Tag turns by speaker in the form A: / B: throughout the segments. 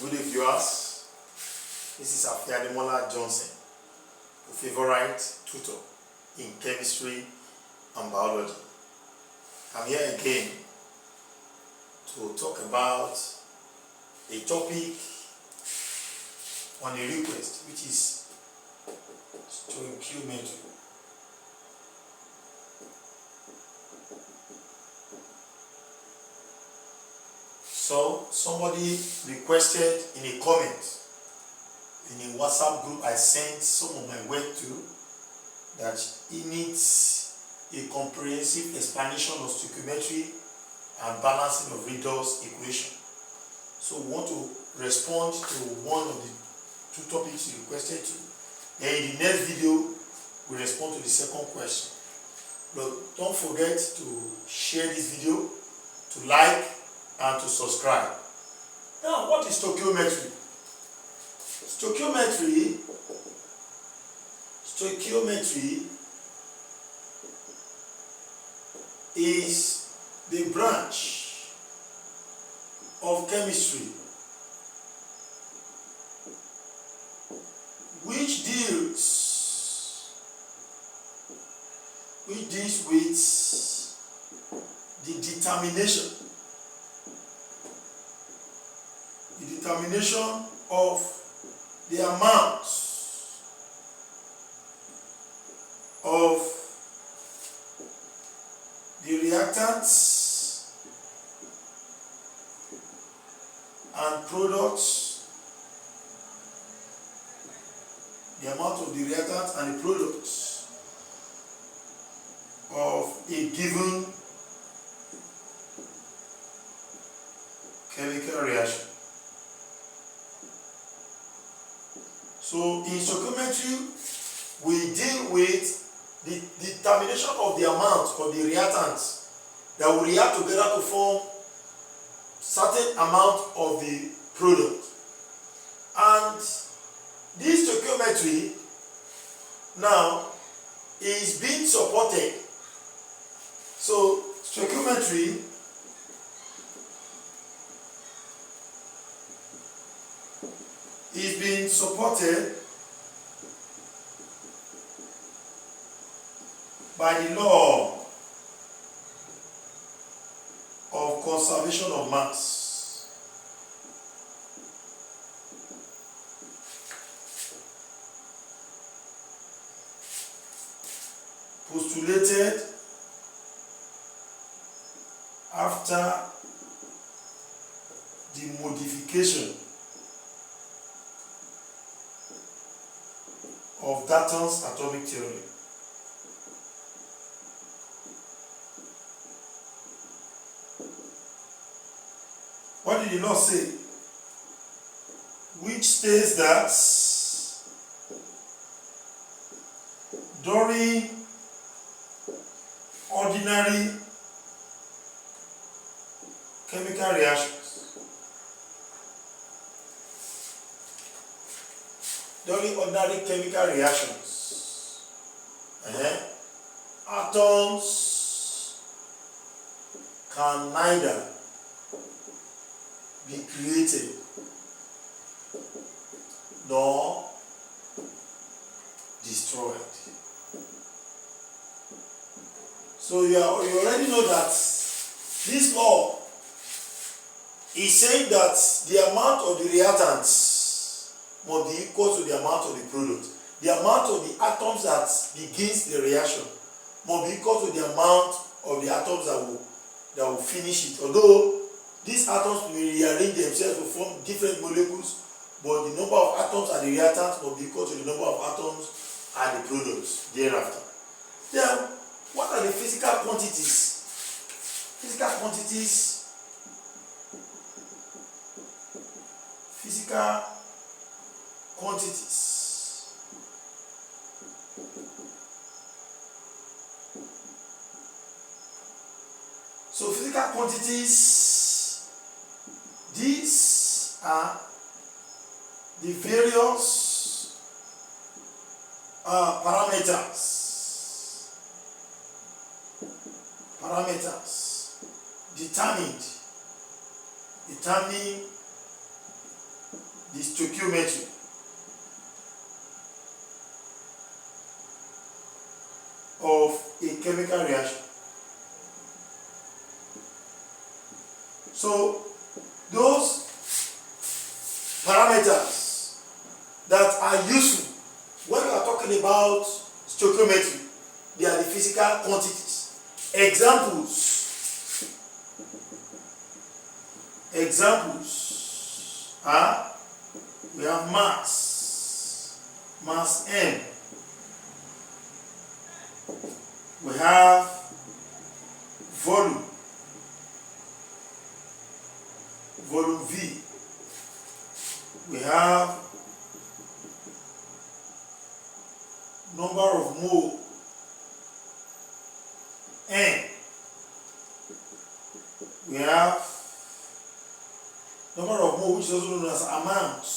A: Good day, viewers. This is Ademola Johnson, your favorite tutor in chemistry and biology. I'm here again to talk about a topic on a request, which is stoichiometry. So somebody requested in a comment in a WhatsApp group I sent some of my work to that he needs a comprehensive explanation of stoichiometry and balancing of Redox equation. So we want to respond to one of the two topics he requested to. Then in the next video we respond to the second question. But don't forget to share this video, to like and to subscribe. Now, what is stoichiometry? Stoichiometry is the branch of chemistry which deals with the determination of the amount of the reactants and products, of a given chemical reaction. So in stoichiometry, we deal with the determination of the amount of the reactants that will react together to form certain amount of the product. And this stoichiometry now is being supported. So stoichiometry is being supported by the law of conservation of mass. Postulated after the modification of Dalton's atomic theory. What did the law say? Which states that during ordinary chemical reactions, atoms can neither be created nor destroyed. So you already know that this law is saying that the amount of the reactants must be equal to the amount of the product. The amount of the atoms that begins the reaction must be equal to the amount of the atoms that will finish it. Although these atoms will rearrange themselves to form different molecules, but the number of atoms at the reactants must be equal to the number of atoms at the products thereafter. Then, what are the physical quantities? Physical quantities. So physical quantities, these are the various parameters determining the stoichiometry. Of a chemical reaction. So those parameters that are useful when we are talking about stoichiometry, they are the physical quantities. Examples are, we have mass M. We have volume V. We have number of mole N. We have number of mole, which is also known as amounts.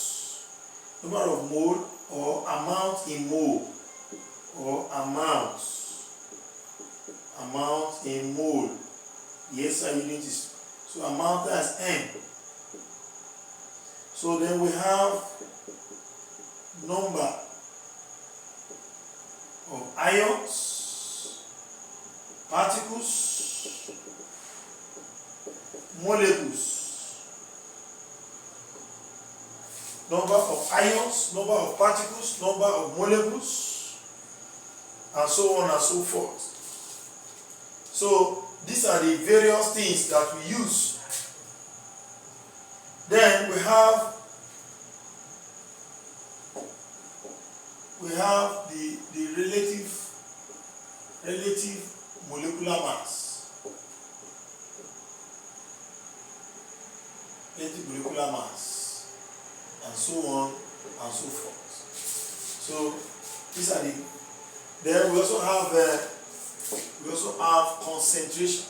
A: Number of mole or amount in mole, or amounts. Amount in mole. The SI unit is, so amount as N. So then we have number of ions, particles, molecules. Number of ions, number of particles, number of molecules, and so on and so forth. So these are the various things that we use. Then we have the relative molecular mass. Relative molecular mass, and so on and so forth. So these are the. Then we also have concentration.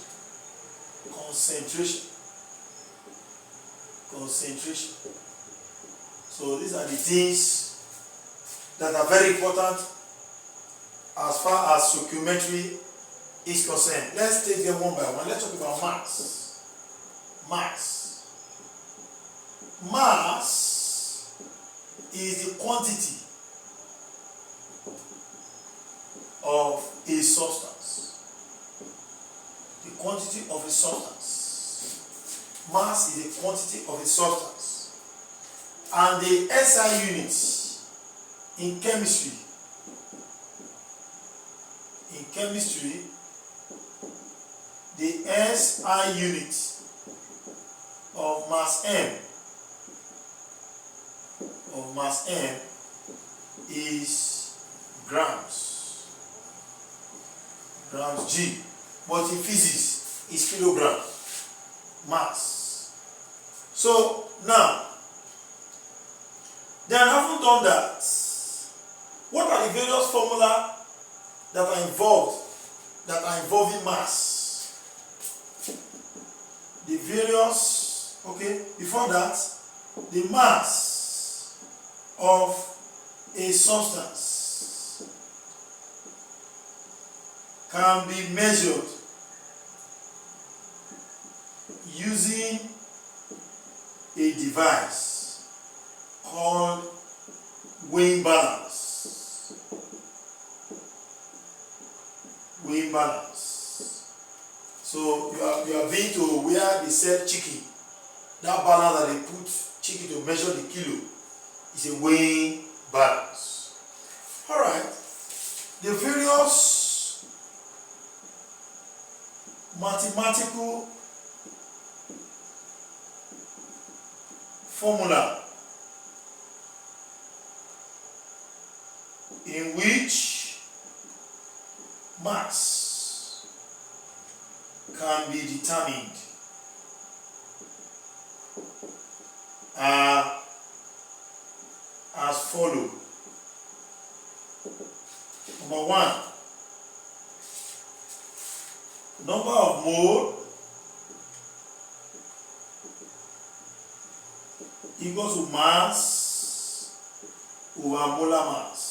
A: So these are the things that are very important as far as stoichiometry is concerned. Let's take them one by one. Let's talk about mass. Mass is the quantity of a substance. The quantity of a substance. Mass is the quantity of a substance. And the SI units in chemistry, the SI unit of mass M is grams G, but in physics is kilogram mass. So now, then having done that, what are the various formula that are involving mass? The various, before that, the mass of a substance can be measured using a device called weighing balance. So you are being to where they sell chicken. That balance that they put chicken to measure the kilo is a weighing balance. Alright. The various mathematical formula in which mass can be determined are as follow. Number one, number of mole equals to mass over molar mass.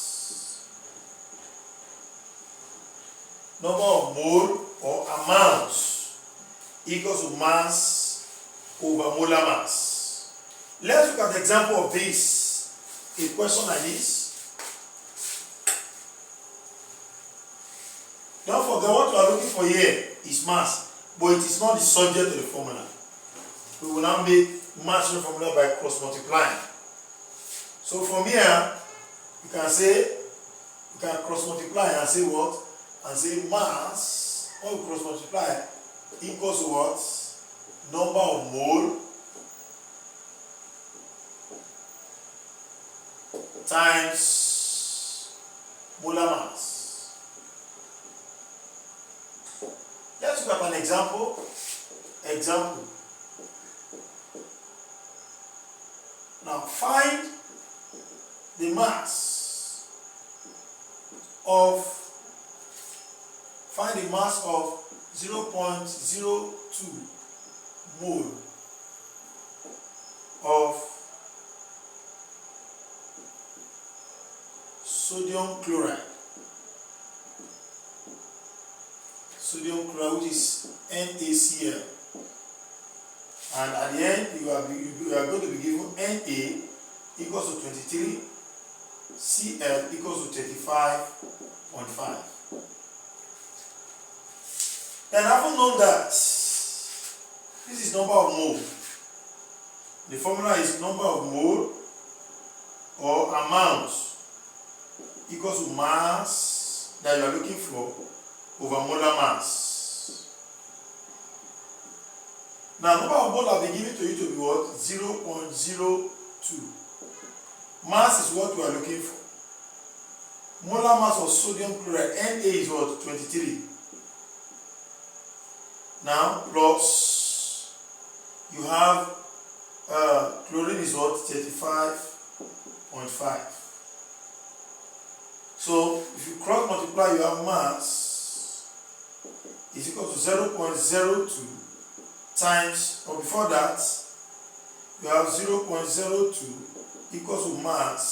A: Number of mole or amounts equals to mass over molar mass. Let's look at the example of this. A question like this. Don't forget what we are looking for here is mass, but it is not the subject of the formula. We will now make mass of the formula by cross multiplying. So from here, you can cross multiply and say what? And say mass, when we cross multiply, equals to what? Number of mole times molar mass. Let's look at an example. Now find the mass of 0.02 mole of sodium chloride, which is NaCl, and at the end you are going to be given Na equals to 23, Cl equals to 35.5. And having known that this is number of mole, the formula is number of mole or amount equals to mass that you are looking for over molar mass. Now, number of mole have been given to you to be what? 0.02. Mass is what we are looking for. Molar mass of sodium chloride, Na is what? 23. Now, plus you have chlorine is what? 35.5. So, if you cross multiply, you have mass is equal to 0.02 times, or before that, you have 0.02 equals to mass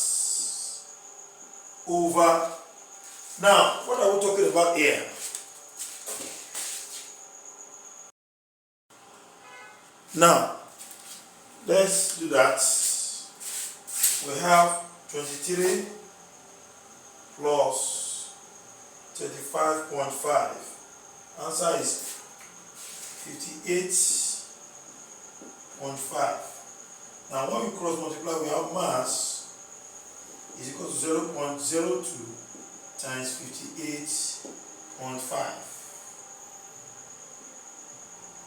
A: over. Now, what are we talking about here? Now, let's do that. We have 23 plus 35.5. Answer is 58.5. Now, when we cross multiply, we have mass is equal to 0.02 times 58.5.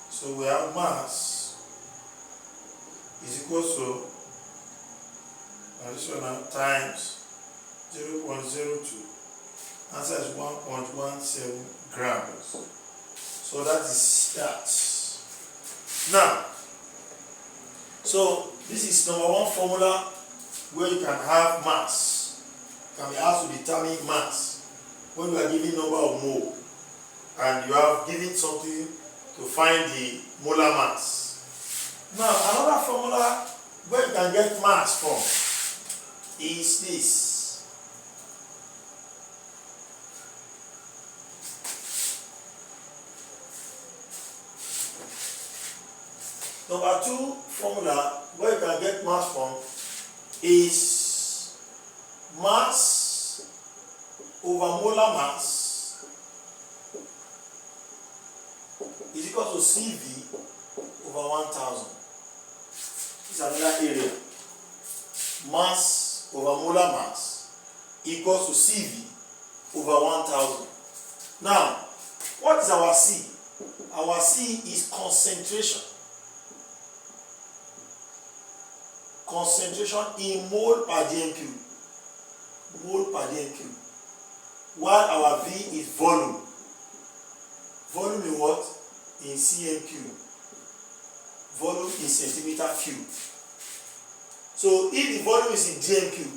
A: So we have mass is equal to additional times 0.02. Answer is 1.17 grams. So that is that. Now, so this is number one formula where you can have mass. You can be asked to determine mass when you are given number of mole and you have given something to find the molar mass. Now, another formula where you can get mass from is this. Number two formula where you can get mass from is mass over molar mass is equal to CV over 1000. This is another area. Mass over molar mass equals to CV over 1000. Now, what is our C? Our C is concentration. Concentration in mole per dm cube. Mole per dm cube. While our V is volume. Volume in what? In cm cube. Volume in centimeter cube. So if the volume is in dm cube,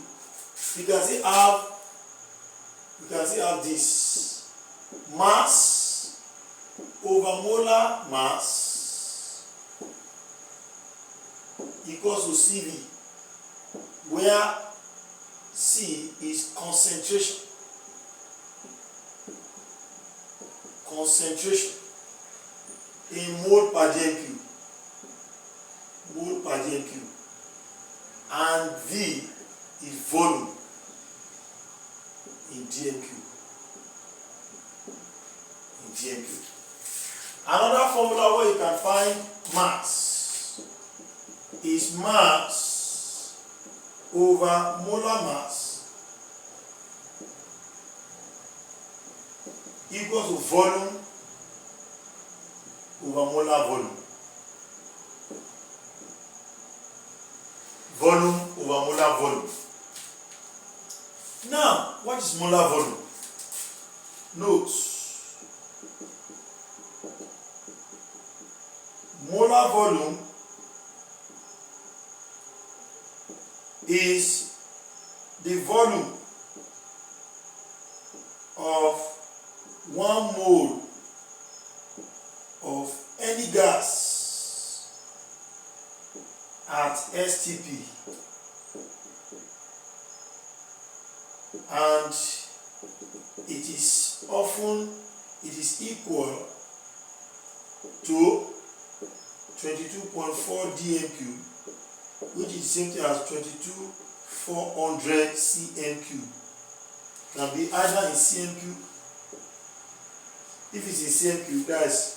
A: you can still have this mass over molar mass equals to CV, where C is concentration. Concentration in mole per dm cube. Mole per dm cube. and V is volume in dm cube. Another formula where you can find mass is mass over molar mass equals to volume over molar volume. Volume over molar volume. Now, what is molar volume? Note. Molar volume is the volume of 1 mole of any gas at STP, and it is equal to 22.4 dm cube, which is the same thing as 22,400 cm cube. Can be either in cm cube. If it's in cm cube, that's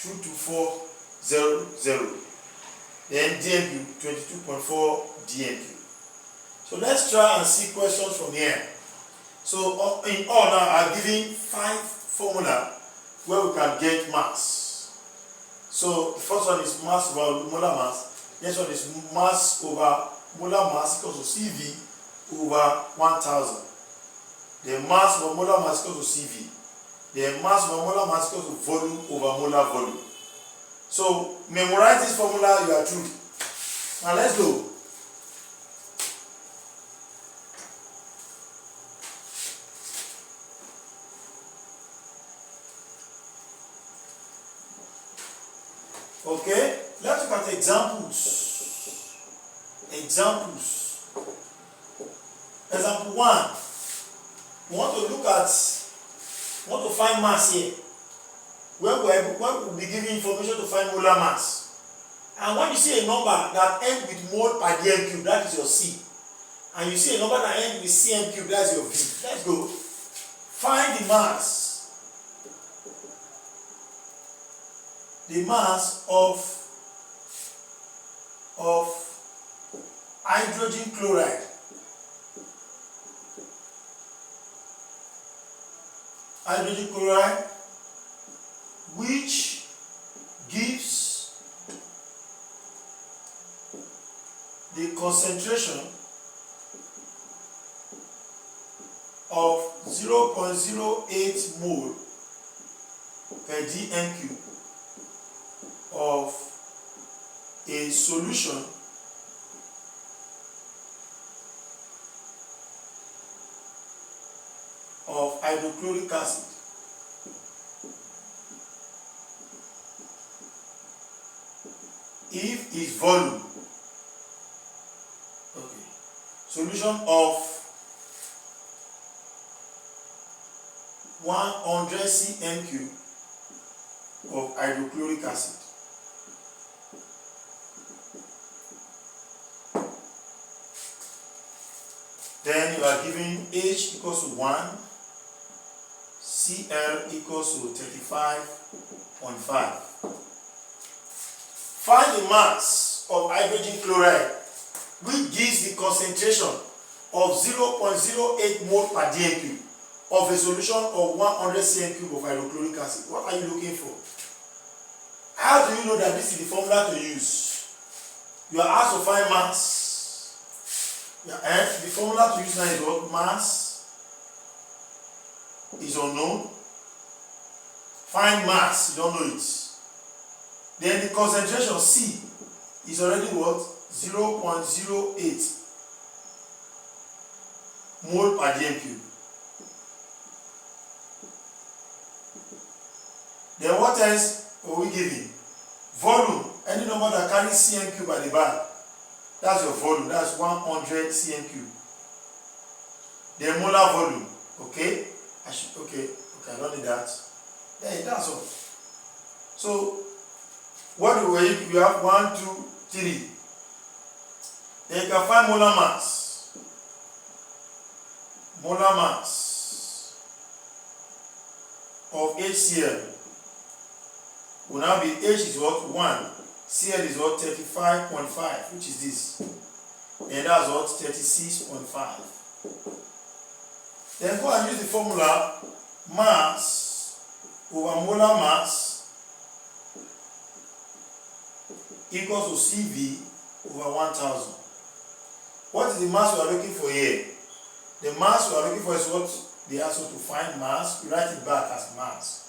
A: 22400. Then dm cube, 22.4 dm cube. So let's try and see questions from here. So in all now, I've given 5 formula where we can get mass. So the first one is mass over molar mass. Next one is mass over molar mass equals to CV over 1000. The mass over molar mass equals to CV. The mass over molar mass equals to volume over molar volume. So memorize this formula, you are through. Now let's go. Okay, let's look at examples. Example 1. We want to find mass here. When we'll be giving information to find molar mass. And when you see a number that ends with mole per dm cube, that is your C. And you see a number that ends with cm cube, that's your V. Let's go. Find the mass. The mass of hydrogen chloride. Hydrogen chloride, which gives the concentration of 0.08 mole per dm cube of a solution of hydrochloric acid. If its volume, solution of 100 cm cube of hydrochloric acid. Then you are given H equals to 1, Cl equals to 35.5. Find the mass of hydrogen chloride, which gives the concentration of 0.08 mole per dm cube of a solution of 100 cm cube of hydrochloric acid. What are you looking for? How do you know that this is the formula to use? You are asked to find mass. And the formula to use now is what? Mass is unknown. Find mass, you don't know it. Then the concentration C is already what? 0.08 mole per dm cube. Then what else are we giving? Volume, any number that carries cm cube at the back. That's your volume, that's 100 cm cube. Then molar volume, okay? I don't need that. Yeah, that's all. So, what do we, you have 1, 2, 3. Then you can find molar mass. Molar mass of HCl will now be H is what? 1. Cl is what? 35.5, which is this. And that's what? 36.5. Then go and use the formula mass over molar mass equals to CV over 1000. What is the mass we are looking for here? The mass we are looking for is what they ask us to find mass. We write it back as mass.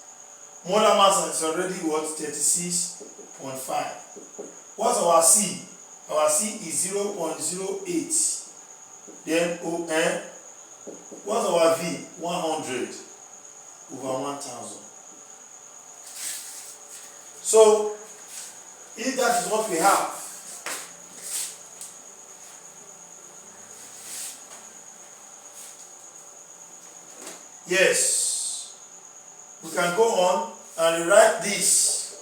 A: Molar mass is already what? 36.5. What's our C? Our C is 0.08. Then ON. What's our V? 100 over 1000. So, if that is what we have, yes, we can go on and rewrite this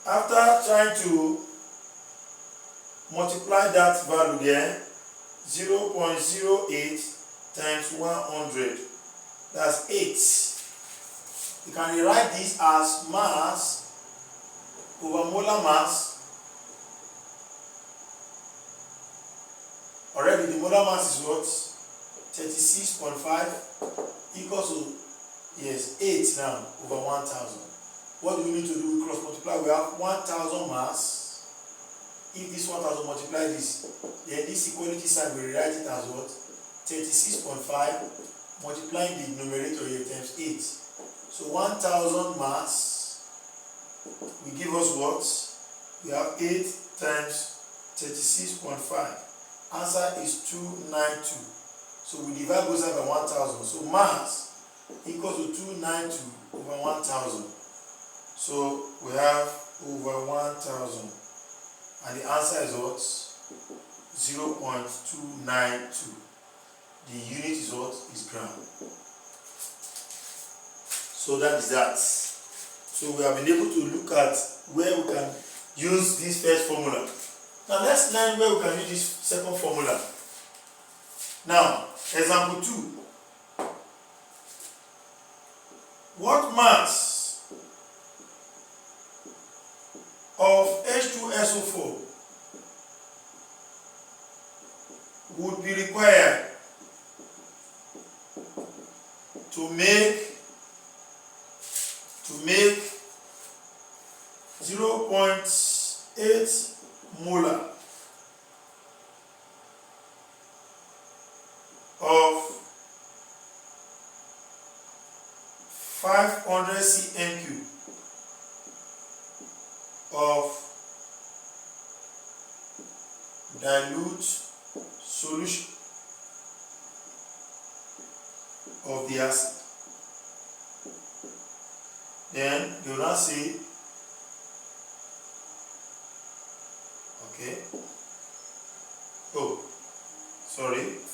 A: after trying to multiply that value there. 0.08 times 100, that's 8. You can rewrite this as mass over molar mass. Already the molar mass is what? 36.5 equals to, yes, 8 now over 1000. What do we need to do? We cross multiply. We have 1000 mass. If this 1000 multiply this, then this equality sign we rewrite it as what? 36.5 multiplying the numerator here times 8. So 1000 mass will give us what? We have 8 times 36.5. Answer is 292. So we divide both sides by 1000. So mass equals to 292 over 1000. So we have over 1000. And the answer is what? 0.292. The unit is what? Is gram. So that is that. So we have been able to look at where we can use this first formula. Now let's learn where we can use this second formula. Now, example 2. What mass of H2SO4 would be required to make 0.8 molar of 500 cm³ of dilute solution of the acid. Then they will now say, okay,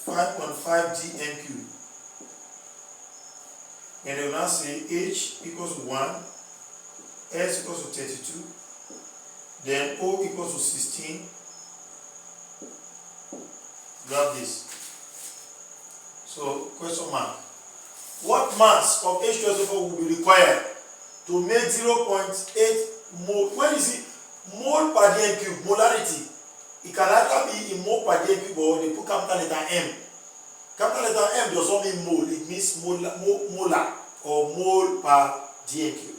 A: 5.5 gm³. And they will now say H equals to 1, S equals to 32, then O equals to 16. You have this. So, question mark. What mass of H2SO4 will be required to make 0.8 mole? When you see mole per dm³, molarity, it can either be in mole per dm³ or they put capital letter M. Capital letter M does not mean mole, it means molar or mole per dm³.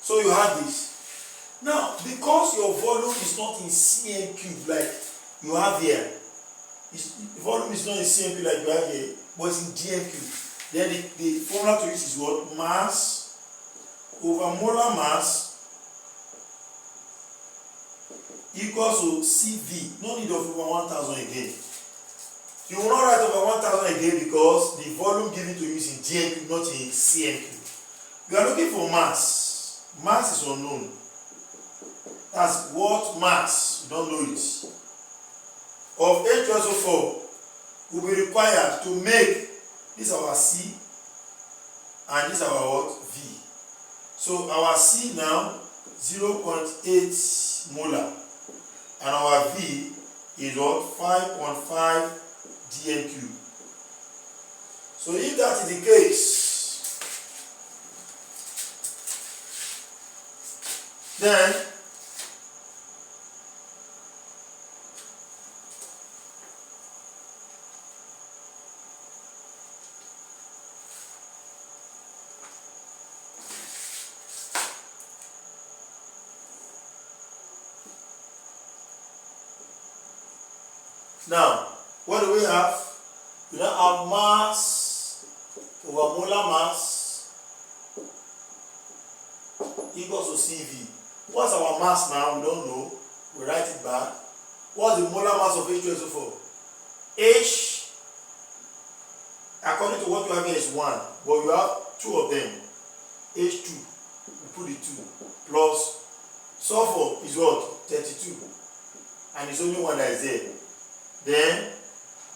A: So you have this. Now, because your volume is not in cm³ like you have here, the volume is not in cm³ like you have here, but it's in dm³. Then the formula to use is what? Mass over molar mass equals to CV. No need of over 1000 again. You will not write over 1000 again because the volume given to you is in dm³, not in cm³. You are looking for mass. Mass is unknown. That's what mass, you don't know it, of H2SO4 will be required to make this our C and this our what? V. So our C now 0.8 molar and our V is what? 5.5 dn cubed. So if that is the case, then now what do we have? We now have mass over molar mass equals to CV. What's our mass now? We don't know. We write it back. What's the molar mass of H2SO4? H, according to what you have here, is 1, but you have 2 of them. H2, we put the 2, plus sulfur is what? 32, and it's only 1 that is there. Then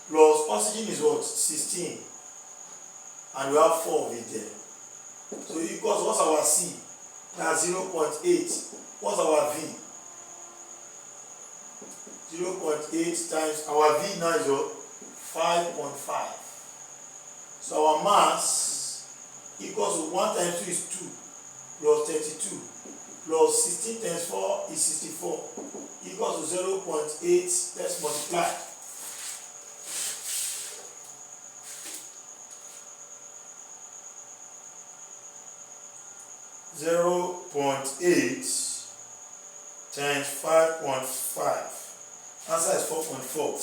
A: plus oxygen is what? 16, and we have 4 of it there. So equals, what's our C? That's 0.8. What's our V? 0.8 times our V now is what? 5.5. So our mass equals to 1 times 2 is 2, plus 32, plus 16 times 4 is 64, equals to 0.8. Let's multiply. 0.8 times 5.5. Answer is 4.4.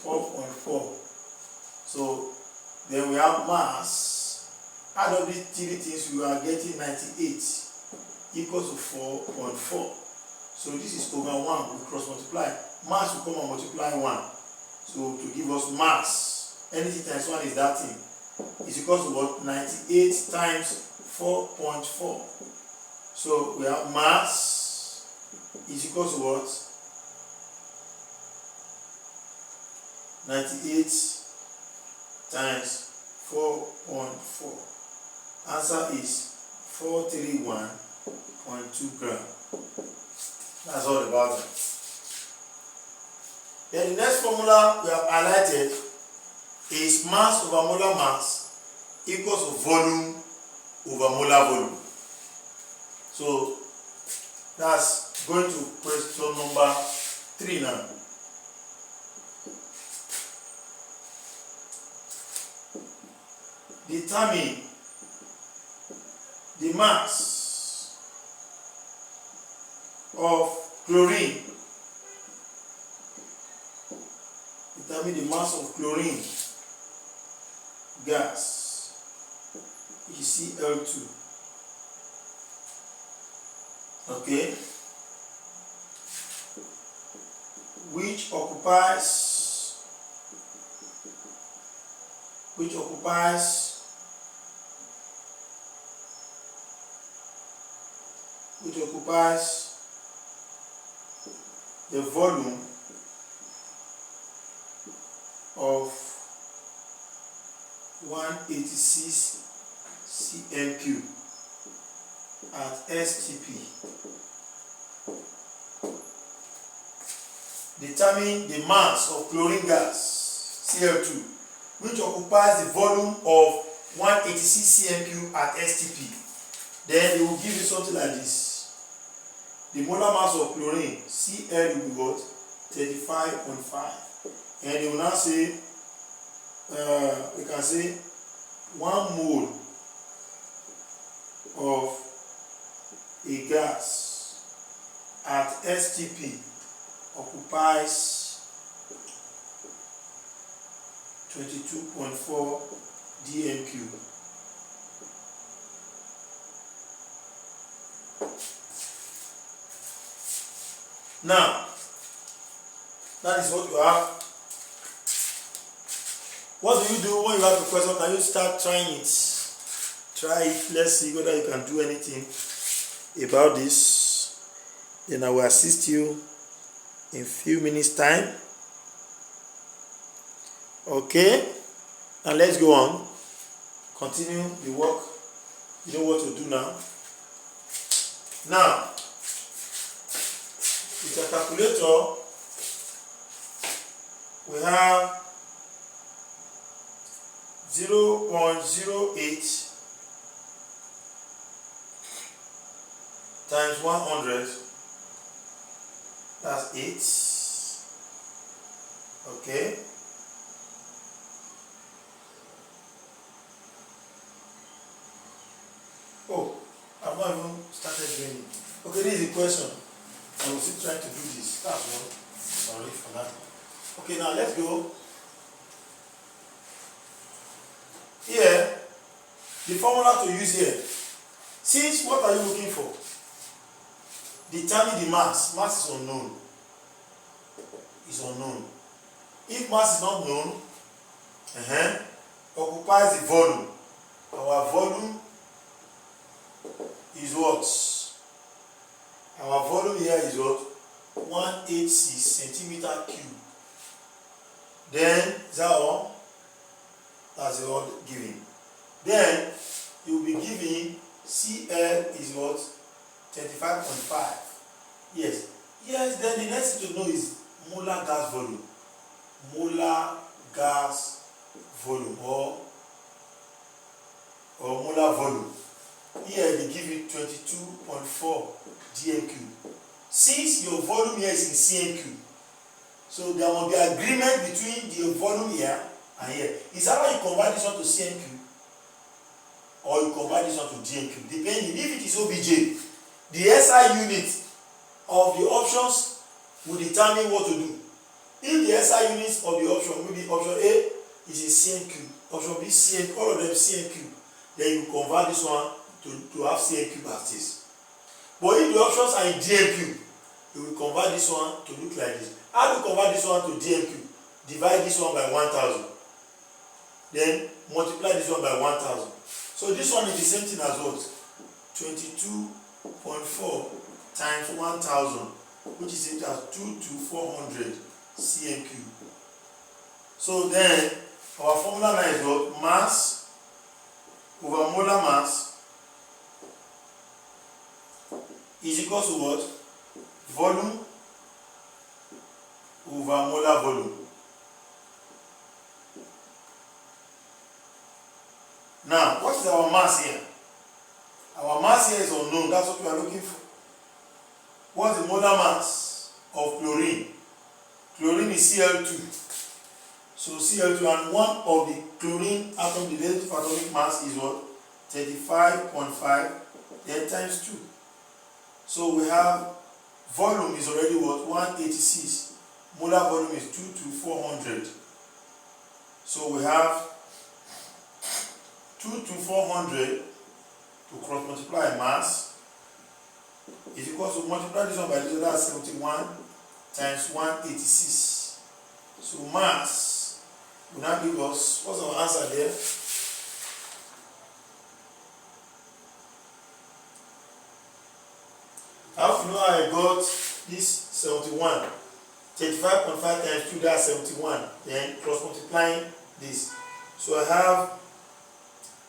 A: 4.4. So then we have mass. Add up these three things, we are getting 98 equals to 4.4. So this is over 1. We cross multiply. Mass will come and multiply 1. So to give us mass, anything times 1 is that thing. Is equals to what? 98 times 4.4. So we have mass is equals to what? 98 times 4.4. Answer is 431.2 gram. That's all about it. Then the next formula we have highlighted is mass over molar mass equals to volume over molar volume. So that's going to question number 3 now. Determine the mass of chlorine. Determine the mass of chlorine gas, which is Cl2. Okay, which occupies the volume of 186 cm3 at STP. Determine the mass of chlorine gas, Cl2, which occupies the volume of 186 cm3 at STP. Then they will give you something like this. The molar mass of chlorine, Cl, will be what? 35.5. And they will now say, we can say 1 mole of a gas at STP occupies 22.4 dm3. Now, that is what you have. What do you do when you have a question? Can you start trying it? Try it. Let's see whether you can do anything about this. Then I will assist you in a few minutes time. Okay, and let's go on. Continue the work. You know what to do now. Now, with a calculator, we have 0.08 times 100, that's 8. Okay. Oh, I've not even started doing it. Okay, this is the question. I was still trying to do this. That's one. Sorry for that. Okay, now let's go. Here, the formula to use here. Since what are you looking for? Determine the mass. Mass is unknown. Is unknown. If mass is not known, occupies the volume. Our volume is what? Our volume here is what? 186 centimeter cube. Then, is that all? That's the all given. Then, you will be given CL is what? 35.5. Yes. Yes, then the next thing to know is molar gas volume. Molar gas volume or molar volume. Here they give you 22.4 dm cube. Since your volume here is in cm cube, so there must be agreement between the volume here and here. Is that why you convert this one to cm cube or you convert this one to dm cube? Depending. If it is OBJ, the SI unit of the options will determine what to do. If the SI units of the option, maybe option A is in cm cube, option B cm, all of them cm cube, then you convert this one to have cm cube as this. But if the options are in dm cube, you will convert this one to look like this. How do you convert this one to dm cube? Divide this one by 1000. Then multiply this one by 1000. So this one is the same thing as what? 22.4 times 1000, which is equal to 22400 cm cube. So then our formula now is what? Mass over molar mass is equal to what? Volume over molar volume. Now, what is our mass here? Our mass here is unknown. That's what we are looking for. What is the molar mass of chlorine? Chlorine is Cl2. So Cl2, and one of the chlorine atom, the relative atomic mass is what? 35.5, then times 2. So we have volume is already what? 186. Molar volume is 22400. So we have 22400 to cross multiply mass is equal to multiply this one by this, that's 71 times 186. So mass will now give us, what's our answer there? I have to know how I got this 71. 35.5 times 2, that's 71. Then cross multiplying this. So I have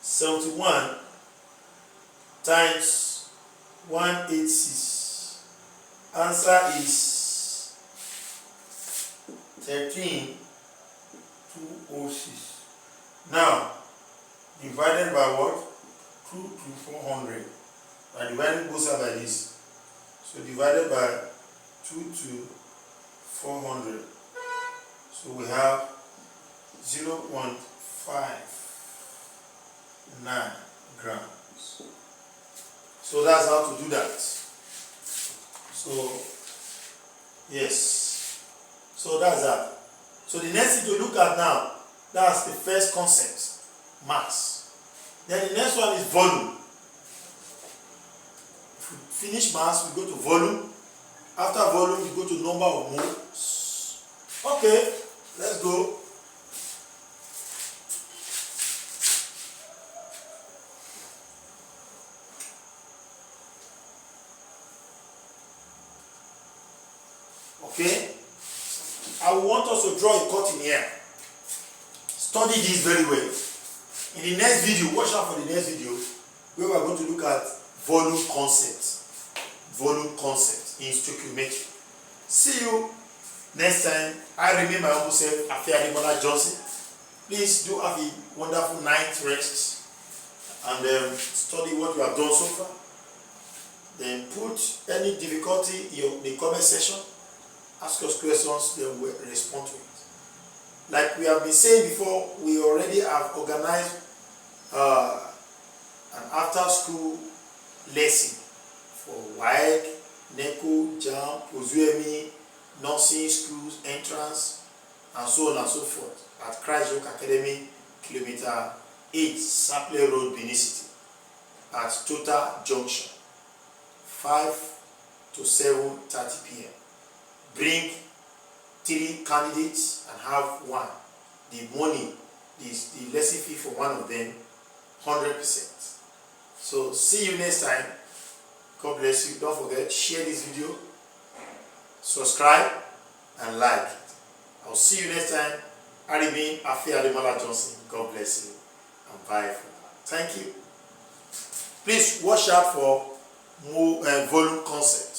A: 71 times 186. Answer is 13,206. Now, divided by what? 22400. And dividing both sides by this. So divided by 22400. So we have 0.59 grams. So that's how to do that. So yes. So that's that. So the next thing to look at now, that's the first concept, mass. Then the next one is volume. If we finish mass, we go to volume. After volume, we go to number of moles. Okay, let's go. Okay, I want us to draw a curtain here. Study this very well. In the next video, watch out for the next video, where we are going to look at volume concept. Volume concept in stoichiometry. See you Next time, I remain my humble self, Afia Ademola Johnson. Please do have a wonderful night's rest and study what you have done so far. Then put any difficulty in the comment section. Ask us questions, then we'll respond to it. Like we have been saying before, we already have organized an after-school lesson for WAEC, NECO, JAM, Ozuemi, nursing schools, entrance, and so on and so forth at Christ Yoke Academy, Kilometer 8, Saple Road, Benin City, at Total Junction, 5 to 7:30 p.m. Bring 3 candidates and have one. The money, the lesson fee for one of them, 100%. So see you next time. God bless you. Don't forget, share this video, subscribe, and like it. I'll see you next time. I remain Afia Ademola Johnson. God bless you. And bye for now. Thank you. Please watch out for more volume concept.